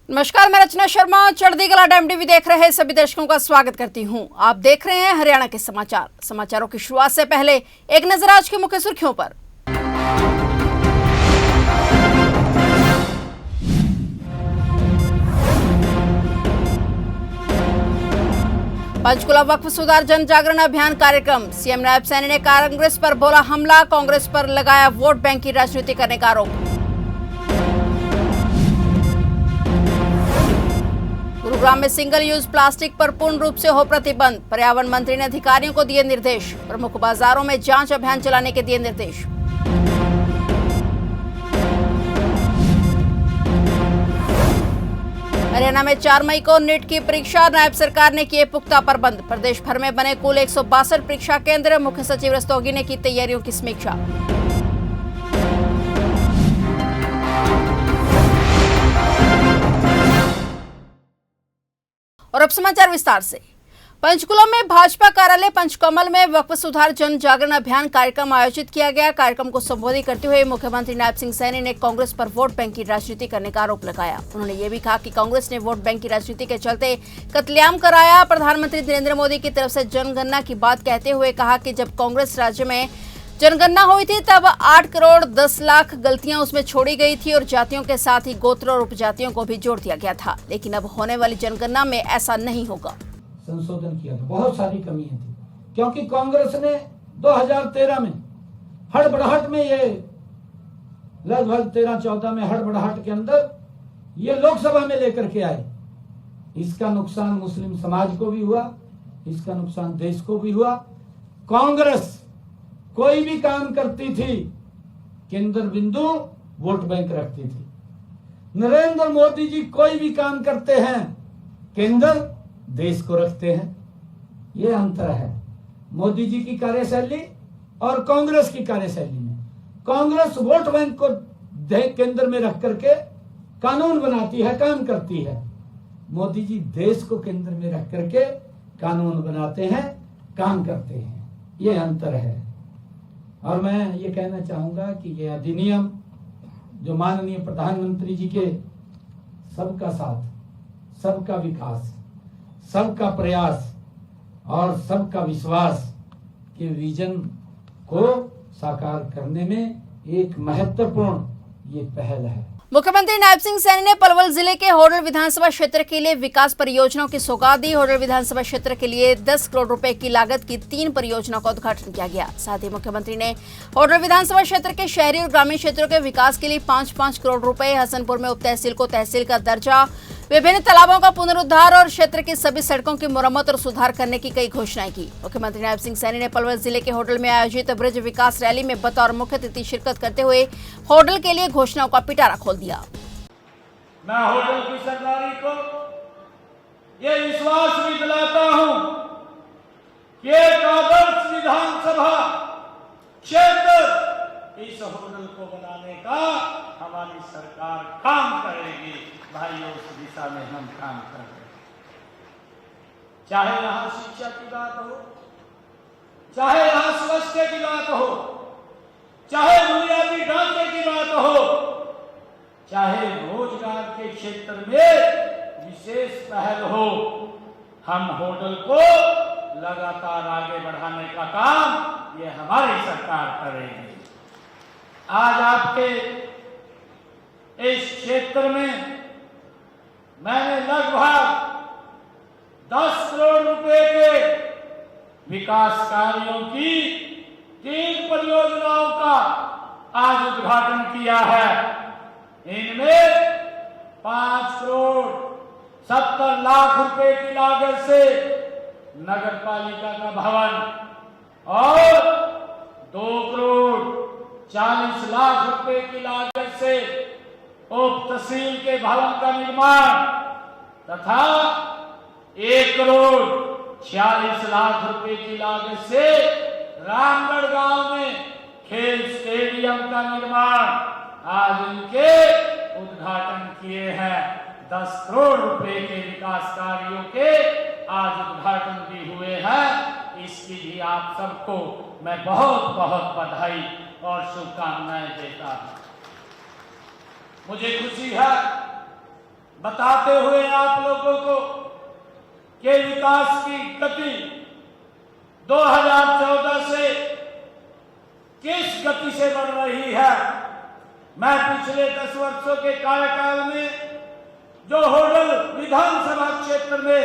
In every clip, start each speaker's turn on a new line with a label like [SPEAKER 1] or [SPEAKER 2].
[SPEAKER 1] नमस्कार, मैं रचना शर्मा चढ़दी कला MTV देख रहे सभी दर्शकों का स्वागत करती हूं। आप देख रहे हैं हरियाणा के समाचारों की शुरुआत से पहले एक नजर आज की मुख्य सुर्खियों पर। पंचकुला वक्फ सुधार जन जागरण अभियान कार्यक्रम, सीएम नायब सैनी ने कांग्रेस पर बोला हमला, कांग्रेस पर लगाया वोट बैंक की राजनीति करने का आरोप। गुरुग्राम में सिंगल यूज प्लास्टिक पर पूर्ण रूप से हो प्रतिबंध, पर्यावरण मंत्री ने अधिकारियों को दिए निर्देश। प्रमुख बाजारों में जांच अभियान चलाने के दिए निर्देश। हरियाणा में 4 मई को नीट की परीक्षा, नायब सरकार ने किए पुख्ता प्रबंध। प्रदेश भर में बने कुल 162 परीक्षा केंद्र, मुख्य सचिव रस्तोगी ने की तैयारियों की समीक्षा। और अब समाचार विस्तार से। पंचकुला में भाजपा कार्यालय पंचकमल में वक्फ सुधार जन जागरण अभियान कार्यक्रम आयोजित किया गया। कार्यक्रम को संबोधित करते हुए मुख्यमंत्री नायब सिंह सैनी ने कांग्रेस पर वोट बैंक की राजनीति करने का आरोप लगाया। उन्होंने ये भी कहा कि कांग्रेस ने वोट बैंक की राजनीति के चलते कत्लेआम कराया। प्रधानमंत्री नरेंद्र मोदी की तरफ से जनगणना की बात कहते हुए कहा कि जब कांग्रेस राज्य में जनगणना हुई थी तब 8 करोड़ 10 लाख गलतियां उसमें छोड़ी गई थी और जातियों के साथ ही गोत्र और उपजातियों को भी जोड़ दिया गया था, लेकिन अब होने वाली जनगणना में ऐसा नहीं होगा।
[SPEAKER 2] संशोधन किया था, बहुत सारी कमियां थी, क्योंकि कांग्रेस ने 2013 में हड़बड़ाहट में ये लगभग 13-14 में हड़बड़ाहट के अंदर ये लोकसभा में लेकर के आए। इसका नुकसान मुस्लिम समाज को भी हुआ, इसका नुकसान देश को भी हुआ। कांग्रेस कोई भी काम करती थी केंद्र बिंदु वोट बैंक रखती थी। नरेंद्र मोदी जी कोई भी काम करते हैं केंद्र देश को रखते हैं। ये अंतर है मोदी जी की कार्यशैली और कांग्रेस की कार्यशैली में। कांग्रेस वोट बैंक को केंद्र में रख करके कानून बनाती है, काम करती है। मोदी जी देश को केंद्र में रख करके कानून बनाते हैं, काम करते हैं। ये अंतर है। और मैं ये कहना चाहूंगा कि ये अधिनियम जो माननीय प्रधानमंत्री जी के सबका साथ, सबका विकास, सबका प्रयास और सबका विश्वास के विजन को साकार करने में एक महत्वपूर्ण ये पहल है।
[SPEAKER 1] मुख्यमंत्री नायब सिंह सैनी ने पलवल जिले के होडल विधानसभा क्षेत्र के लिए विकास परियोजनाओं की सौगात दी। होडल विधानसभा क्षेत्र के लिए 10 करोड़ रुपए की लागत की 3 परियोजनाओं का उद्घाटन किया गया। साथ ही मुख्यमंत्री ने होडल विधानसभा क्षेत्र के शहरी और ग्रामीण क्षेत्रों के विकास के लिए 5-5 करोड़ रुपए, हसनपुर में उप तहसील को तहसील का दर्जा, विभिन्न तालाबों का पुनरुद्धार और क्षेत्र की सभी सड़कों की मरम्मत और सुधार करने की कई घोषणाएं की। मुख्यमंत्री नायब सिंह सैनी ने पलवल जिले के होडल में आयोजित ब्रज विकास रैली में बतौर मुख्य अतिथि शिरकत करते हुए होडल के लिए घोषणाओं का पिटारा खोल दिया।
[SPEAKER 3] मैं होटल की सरदारी को ये विश्वास भी दिलाता हूं कि एक आदर्श विधानसभा क्षेत्र इस होटल को बनाने का हमारी सरकार काम करेगी। भाइयों, उस दिशा में हम काम कर रहे हैं। चाहे यहां शिक्षा की बात हो, चाहे यहां स्वास्थ्य की बात हो, चाहे बुनियादी ढांचे की बात हो, चाहे रोजगार के क्षेत्र में विशेष पहल हो, हम होटल को लगातार आगे बढ़ाने का काम ये हमारी सरकार करेगी। आज आपके इस क्षेत्र में मैंने लगभग 10 करोड़ रुपए के विकास कार्यों की 3 परियोजनाओं का आज उद्घाटन किया है। इनमें 5 करोड़ 70 लाख रुपए की लागत से नगर पालिका का भवन और 2 करोड़ 40 लाख रुपए की लागत से उप तहसील के भवन का निर्माण तथा 1 करोड़ 46 लाख रुपए की लागत से रामगढ़ गांव में खेल स्टेडियम का निर्माण आज इनके उद्घाटन किए हैं। 10 करोड़ रुपए के विकास कार्यों के आज उद्घाटन भी हुए हैं। इसकी भी आप सबको मैं बहुत बहुत बधाई और शुभकामनाएं देता हूं। मुझे खुशी है बताते हुए आप लोगों को कि विकास की गति 2014 से किस गति से बढ़ रही है। मैं पिछले 10 वर्षों के कार्यकाल में जो होडल विधानसभा क्षेत्र में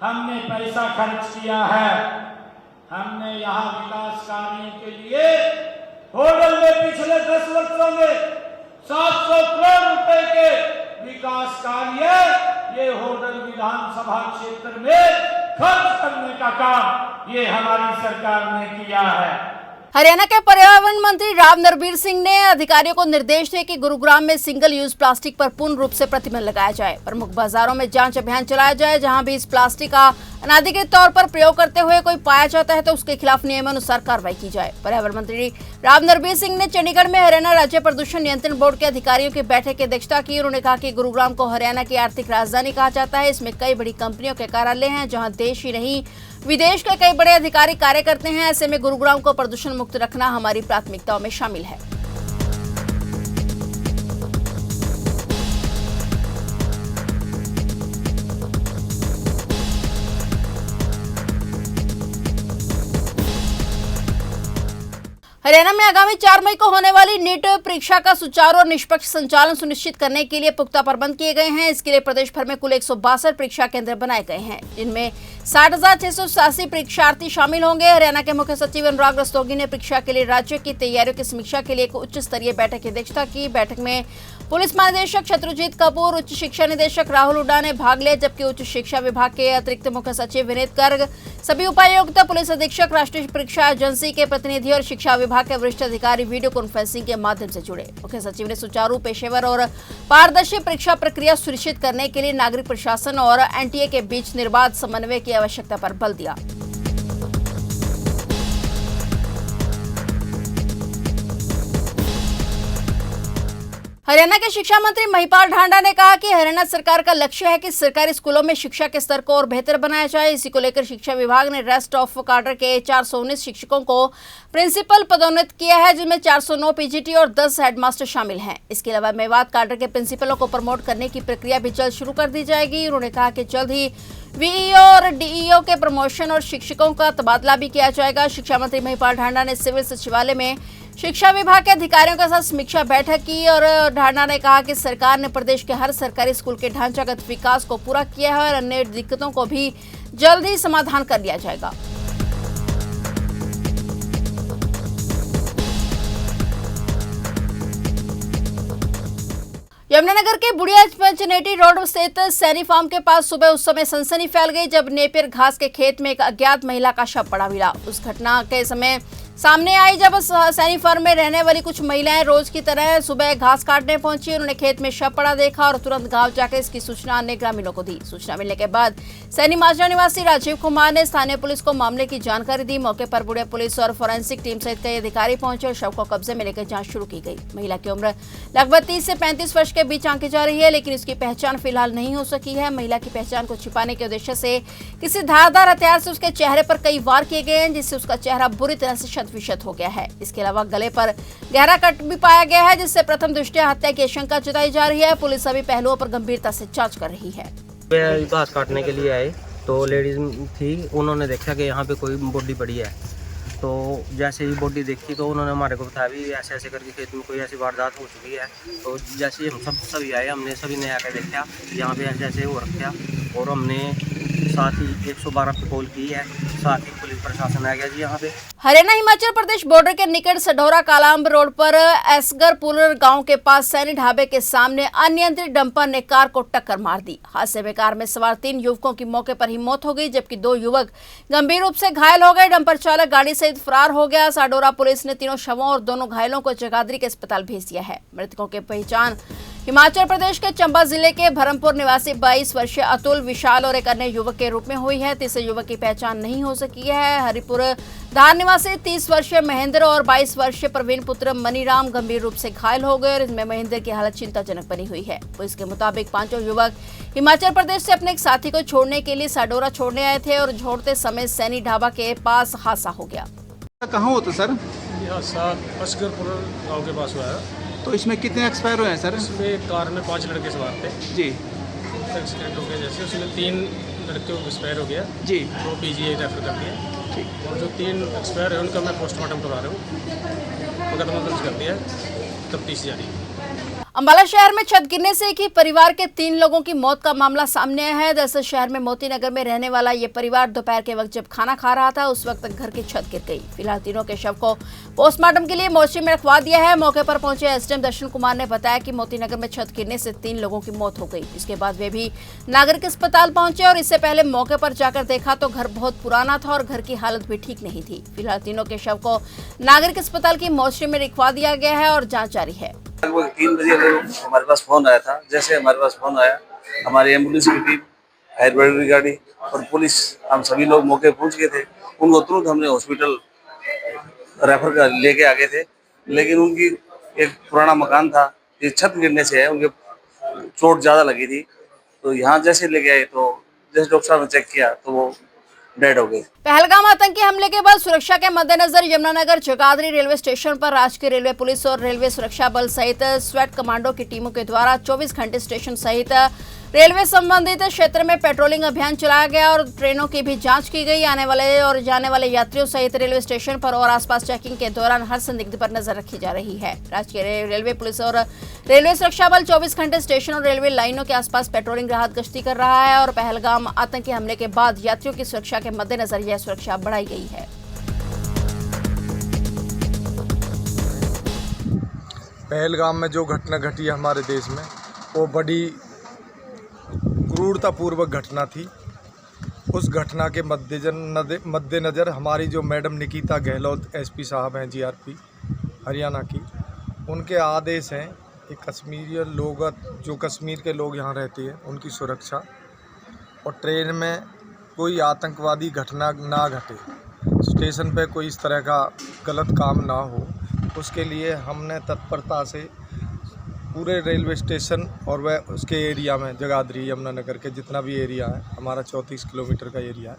[SPEAKER 3] हमने पैसा खर्च किया है, हमने यहाँ विकास कार्यों के लिए होडल में पिछले 10 वर्षों में 700 करोड़ रुपए के विकास कार्य ये होडल विधानसभा क्षेत्र में खर्च करने का काम ये हमारी सरकार ने किया है।
[SPEAKER 1] हरियाणा के पर्यावरण मंत्री राव नरबीर सिंह ने अधिकारियों को निर्देश दिए कि गुरुग्राम में सिंगल यूज प्लास्टिक पर पूर्ण रूप से प्रतिबंध लगाया जाए। प्रमुख बाजारों में जांच अभियान चलाया जाए। जहां भी इस प्लास्टिक का अनाधिकृत तौर पर प्रयोग करते हुए कोई पाया जाता है तो उसके खिलाफ नियमानुसार कार्रवाई की जाए। पर्यावरण मंत्री राव नरबीर सिंह ने चंडीगढ़ में हरियाणा राज्य प्रदूषण नियंत्रण बोर्ड के अधिकारियों की बैठक की अध्यक्षता की। उन्होंने कहा कि गुरुग्राम को हरियाणा की आर्थिक राजधानी कहा जाता है। इसमें कई बड़ी कंपनियों के कार्यालय हैं, जहाँ देश ही नहीं विदेश के कई बड़े अधिकारी कार्य करते हैं। ऐसे में गुरुग्राम को प्रदूषण मुक्त रखना हमारी प्राथमिकताओं में शामिल है। हरियाणा में आगामी 4 मई को होने वाली नीट परीक्षा का सुचारू और निष्पक्ष संचालन सुनिश्चित करने के लिए पुख्ता प्रबंध किए गए हैं। इसके लिए प्रदेश भर में कुल 162 परीक्षा केंद्र बनाए गए हैं, जिनमें 60,687 परीक्षार्थी शामिल होंगे। हरियाणा के मुख्य सचिव अनुराग रस्तोगी ने परीक्षा के लिए राज्य की तैयारियों की समीक्षा के लिए एक उच्च स्तरीय बैठक की अध्यक्षता की। बैठक में पुलिस महानिदेशक शत्रुजीत कपूर, उच्च शिक्षा निदेशक राहुल हुड्डा ने भाग लिया, जबकि उच्च शिक्षा विभाग के अतिरिक्त मुख्य सचिव विनीत गर्ग, सभी उपायुक्त, पुलिस अधीक्षक, राष्ट्रीय परीक्षा एजेंसी के प्रतिनिधि और शिक्षा विभाग के वरिष्ठ अधिकारी वीडियो कॉन्फ्रेंसिंग के माध्यम से जुड़े। मुख्य सचिव ने सुचारू, पेशेवर और पारदर्शी परीक्षा प्रक्रिया सुनिश्चित करने के लिए नागरिक प्रशासन और एनटीए के बीच निर्बाध समन्वय की आवश्यकता पर बल दिया। हरियाणा के शिक्षा मंत्री महिपाल ढांडा ने कहा कि हरियाणा सरकार का लक्ष्य है कि सरकारी स्कूलों में शिक्षा के स्तर को और बेहतर बनाया जाए। इसी को लेकर शिक्षा विभाग ने रेस्ट ऑफ कार्डर के 419 शिक्षकों को प्रिंसिपल पदोन्नत किया है, जिनमें 409 पीजीटी और 10 हेडमास्टर शामिल हैं। इसके अलावा मेवात कार्डर के प्रिंसिपलों को प्रमोट करने की प्रक्रिया भी जल्द शुरू कर दी जाएगी। उन्होंने कहा कि जल्द ही वीईओ और डीईओ के प्रमोशन और शिक्षकों का तबादला भी किया जाएगा। शिक्षा मंत्री महिपाल ढांडा ने सिविल सचिवालय में शिक्षा विभाग के अधिकारियों के साथ समीक्षा बैठक की और ढांडा ने कहा कि सरकार ने प्रदेश के हर सरकारी स्कूल के ढांचागत विकास को पूरा किया है और अन्य दिक्कतों को भी जल्द ही समाधान कर लिया जाएगा। यमुनानगर के बुढ़िया पंचनेटी रोड स्थित सैनी फार्म के पास सुबह उस समय सनसनी फैल गई जब नेपियर घास के खेत में एक अज्ञात महिला का शव पड़ा मिला। उस घटना के समय सामने आई जब सैनी फार्म में रहने वाली कुछ महिलाएं रोज की तरह सुबह घास काटने पहुंची। उन्होंने खेत में शव पड़ा देखा और तुरंत गांव जाकर इसकी सूचना अन्य ग्रामीणों को दी। सूचना मिलने के बाद सैनी माजरा निवासी राजीव कुमार ने स्थानीय पुलिस को मामले की जानकारी दी। मौके पर बुढ़िया पुलिस और फोरेंसिक टीम सहित कई अधिकारी पहुंचे और शव को कब्जे में लेकर जांच शुरू की गई। महिला की उम्र लगभग 30 से 35 वर्ष के बीच आंकी जा रही है, लेकिन इसकी पहचान फिलहाल नहीं हो सकी है। महिला की पहचान को छिपाने के उद्देश्य से किसी धारदार हथियार से उसके चेहरे पर कई वार किए गए हैं, जिससे उसका चेहरा बुरी तरह से क्षत-विक्षत हो गया है। इसके अलावा गले पर गहरा कट भी पाया गया है, जिससे प्रथम दृष्टया हत्या की आशंका जताई जा रही है। पुलिस सभी पहलुओं पर गंभीरता से जांच कर रही है।
[SPEAKER 4] घास काटने के लिए आए तो लेडीज थी, उन्होंने देखा कि यहाँ पे कोई बॉडी पड़ी है। तो जैसे ही बॉडी देखी तो उन्होंने हमारे को बताया भी ऐसे ऐसे करके खेत में कोई ऐसी वारदात हो चुकी है। तो जैसे हम सभी आए, हमने सभी ने आकर देखा यहाँ पे ऐसे ऐसे हो रखा और हमने साथ ही 112 पे कॉल की है, साथ ही पुलिस प्रशासन आ गया जी यहाँ पे।
[SPEAKER 1] हरियाणा हिमाचल प्रदेश बॉर्डर के निकट सढौरा कालांब रोड पर एसगरपुर गांव के पास सैनी ढाबे के सामने अनियंत्रित डंपर ने कार को टक्कर मार दी। हादसे में कार में सवार 3 युवकों की मौके पर ही मौत हो गई, जबकि 2 युवक गंभीर रूप से घायल हो गए। डंपर चालक गाड़ी सहित फरार हो गया। साडोरा पुलिस ने तीनों शवों और दोनों घायलों को जगाधरी के अस्पताल भेज दिया है। मृतकों की पहचान हिमाचल प्रदेश के चंबा जिले के भरमपुर निवासी 22 वर्षीय अतुल, विशाल और एक अन्य युवक के रूप में हुई है। तीसरे युवक की पहचान नहीं हो सकी है। हरिपुर धार निवासी 30 वर्षीय महेंद्र और 22 वर्षीय प्रवीण पुत्र मनीराम गंभीर रूप से घायल हो गए और इसमें महेंद्र की हालत चिंताजनक बनी हुई है। पुलिस के मुताबिक पांचों युवक हिमाचल प्रदेश से अपने एक साथी को छोड़ने के लिए साडोरा छोड़ने आए थे और छोड़ते समय सैनी ढाबा के पास हादसा हो गया।
[SPEAKER 5] कहाँ होता सर?
[SPEAKER 6] हादसा असगरपुर गांव के पास हुआ है।
[SPEAKER 5] तो इसमें कितने एक्सपायर हुए हैं सर?
[SPEAKER 6] इसमें कार में 5 लड़के सवार थे
[SPEAKER 5] जी। एक्सीडेंट हो गया, जैसे उसमें 3 लड़कियों को एक्सपायर हो गया
[SPEAKER 6] जी।
[SPEAKER 5] तो पीजीआई रेफर कर दिया।
[SPEAKER 6] ठीक।
[SPEAKER 5] और जो 3 एक्सपायर है उनका मैं पोस्टमार्टम करवा रहा हूँ, मुकदमा दर्ज कर दिया है, तफ्तीश जारी है।
[SPEAKER 1] अंबाला शहर में छत गिरने से एक ही परिवार के 3 लोगों की मौत का मामला सामने आया है। दरअसल शहर में मोती नगर में रहने वाला ये परिवार दोपहर के वक्त जब खाना खा रहा था उस वक्त घर की छत गिर गई। फिलहाल तीनों के शव को पोस्टमार्टम के लिए मोर्चे में रखवा दिया है। मौके पर पहुंचे एसडीएम दर्शन कुमार ने बताया कि मोती नगर में छत गिरने से 3 लोगों की मौत हो गई। इसके बाद वे भी नागरिक अस्पताल पहुंचे और इससे पहले मौके पर जाकर देखा तो घर बहुत पुराना था और घर की हालत भी ठीक नहीं थी। फिलहाल तीनों के शव को नागरिक अस्पताल की मोर्चे में रखवा दिया गया है और जाँच जारी है।
[SPEAKER 7] लगभग 3 बजे हमारे पास फोन आया था। जैसे हमारे पास फोन आया, हमारी एम्बुलेंस की टीम, फायर ब्रिगेड की गाड़ी और पुलिस, हम सभी लोग मौके पहुंच गए थे। उनको तुरंत हमने हॉस्पिटल रेफर कर लेके आ गए थे, लेकिन उनकी एक पुराना मकान था, ये छत गिरने से है, उनके चोट ज़्यादा लगी थी। तो यहाँ जैसे लेके आए तो जैसे डॉक्टर साहब ने चेक किया तो वो डेड हो गए।
[SPEAKER 1] पहलगाम आतंकी हमले के बाद सुरक्षा के मद्देनजर यमुनानगर जगाधरी रेलवे स्टेशन पर राजकीय रेलवे पुलिस और रेलवे सुरक्षा बल सहित स्वेट कमांडो की टीमों के द्वारा 24 घंटे स्टेशन सहित रेलवे संबंधित क्षेत्र में पेट्रोलिंग अभियान चलाया गया और ट्रेनों की भी जांच की गई। आने वाले और जाने वाले यात्रियों सहित रेलवे स्टेशन पर और आसपास चेकिंग के दौरान हर संदिग्ध पर नजर रखी जा रही है। राजकीय रेलवे पुलिस और रेलवे सुरक्षा बल 24 घंटे स्टेशन और रेलवे लाइनों के आसपास पेट्रोलिंग राहत गश्ती कर रहा है और पहलगाम आतंकी हमले के बाद यात्रियों की सुरक्षा के मद्देनजर यह सुरक्षा बढ़ाई गई है।
[SPEAKER 8] पहलगाम में जो घटना घटी है हमारे देश में, वो बड़ी क्रूरतापूर्वक घटना थी। उस घटना के मद्देनज़र हमारी जो मैडम निकिता गहलोत एसपी साहब हैं जीआरपी हरियाणा की, उनके आदेश हैं कि कश्मीरी लोग, जो कश्मीर के लोग यहाँ रहते हैं, उनकी सुरक्षा और ट्रेन में कोई आतंकवादी घटना ना घटे, स्टेशन पे कोई इस तरह का गलत काम ना हो, उसके लिए हमने तत्परता से पूरे रेलवे स्टेशन और वह उसके एरिया में जगाधरी यमुनानगर के जितना भी एरिया है, हमारा 34 किलोमीटर का एरिया है,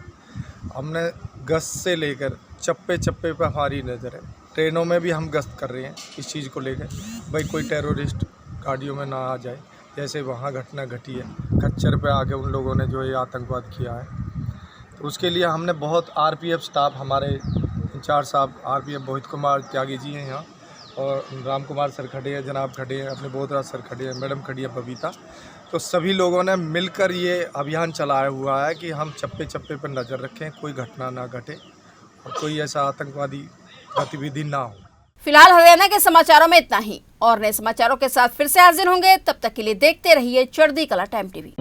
[SPEAKER 8] हमने गश्त से लेकर चप्पे चप्पे पर हमारी नज़र है। ट्रेनों में भी हम गश्त कर रहे हैं इस चीज़ को लेकर, भाई कोई टेररिस्ट गाड़ियों में ना आ जाए। जैसे वहाँ घटना घटी है खच्चर पे आके उन लोगों ने जो ये आतंकवाद किया है, तो उसके लिए हमने बहुत आरपीएफ स्टाफ, हमारे इंचार्ज साहब आरपीएफ मोहित कुमार त्यागी जी हैं यहाँ, और राम कुमार सर खड़े हैं, जनाब खड़े हैं, अपने बोधराज सर खड़े हैं, मैडम खड़ी है बबीता। तो सभी लोगों ने मिलकर ये अभियान चलाया हुआ है कि हम चप्पे चप्पे पर नज़र रखें, कोई घटना ना घटे और कोई ऐसा आतंकवादी गतिविधि ना हो।
[SPEAKER 1] फिलहाल हरियाणा के समाचारों में इतना ही, और नए समाचारों के साथ फिर से हाजिर होंगे। तब तक के लिए देखते रहिए चढ़ती कला टाइम टीवी।